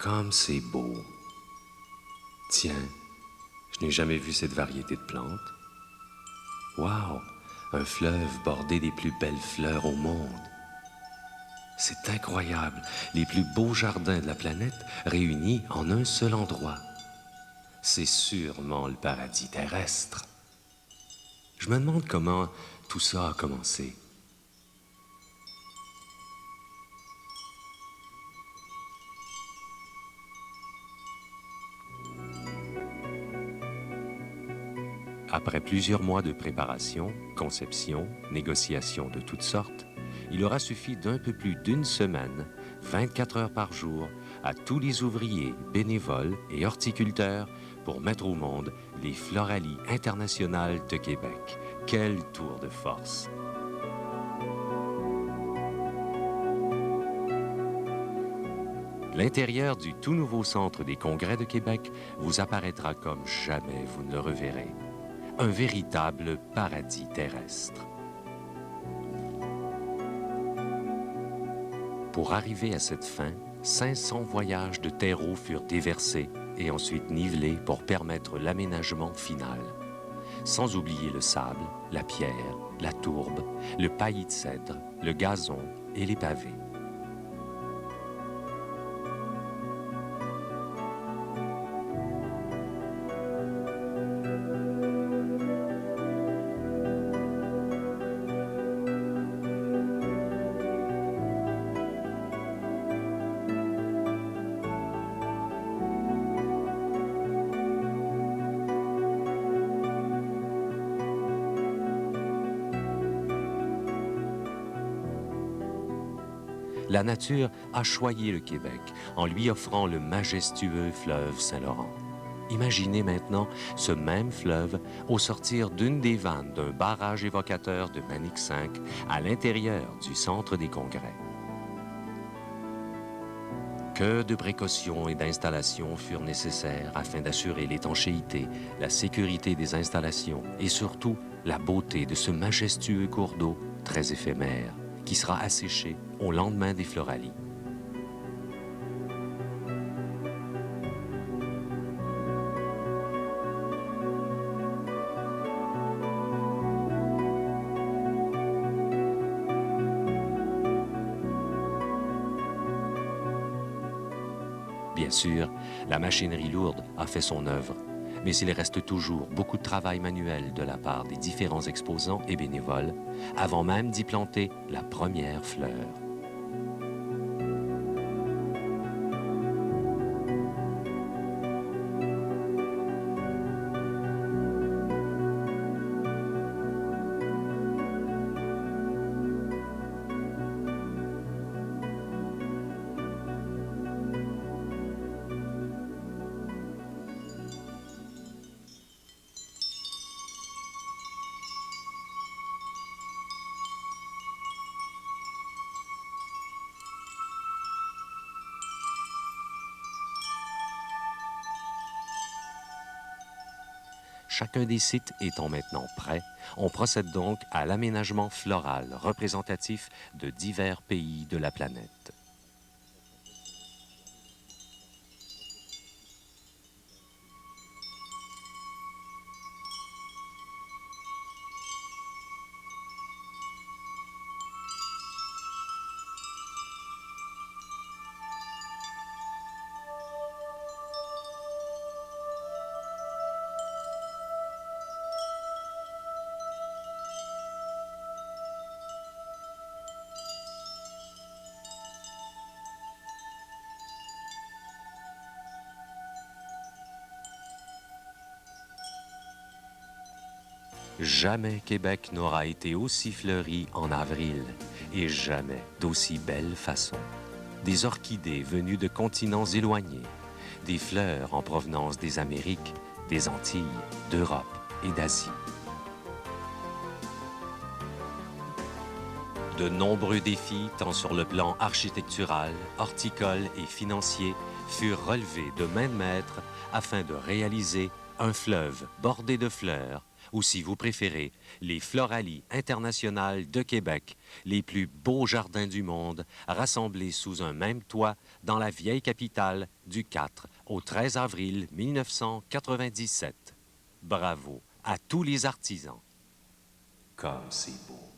Comme c'est beau. Tiens, je n'ai jamais vu cette variété de plantes. Wow, un fleuve bordé des plus belles fleurs au monde. C'est incroyable, les plus beaux jardins de la planète réunis en un seul endroit. C'est sûrement le paradis terrestre. Je me demande comment tout ça a commencé. Après plusieurs mois de préparation, conception, négociations de toutes sortes, il aura suffi d'un peu plus d'une semaine, 24 heures par jour, à tous les ouvriers, bénévoles et horticulteurs pour mettre au monde les Floralies internationales de Québec. Quel tour de force! L'intérieur du tout nouveau Centre des congrès de Québec vous apparaîtra comme jamais vous ne le reverrez. Un véritable paradis terrestre. Pour arriver à cette fin, 500 voyages de terreau furent déversés et ensuite nivelés pour permettre l'aménagement final. Sans oublier le sable, la pierre, la tourbe, le paillis de cèdre, le gazon et les pavés. La nature a choyé le Québec en lui offrant le majestueux fleuve Saint-Laurent. Imaginez maintenant ce même fleuve au sortir d'une des vannes d'un barrage évocateur de Manic 5 à l'intérieur du Centre des congrès. Que de précautions et d'installations furent nécessaires afin d'assurer l'étanchéité, la sécurité des installations et surtout la beauté de ce majestueux cours d'eau très éphémère qui sera asséché au lendemain des Floralies. Bien sûr, la machinerie lourde a fait son œuvre, mais il reste toujours beaucoup de travail manuel de la part des différents exposants et bénévoles avant même d'y planter la première fleur. Chacun des sites étant maintenant prêt, on procède donc à l'aménagement floral représentatif de divers pays de la planète. Jamais Québec n'aura été aussi fleuri en avril et jamais d'aussi belle façon. Des orchidées venues de continents éloignés, des fleurs en provenance des Amériques, des Antilles, d'Europe et d'Asie. De nombreux défis, tant sur le plan architectural, horticole et financier, furent relevés de main de maître afin de réaliser un fleuve bordé de fleurs ou si vous préférez, les Floralies internationales de Québec, les plus beaux jardins du monde, rassemblés sous un même toit dans la vieille capitale du 4 au 13 avril 1997. Bravo à tous les artisans. Comme c'est beau.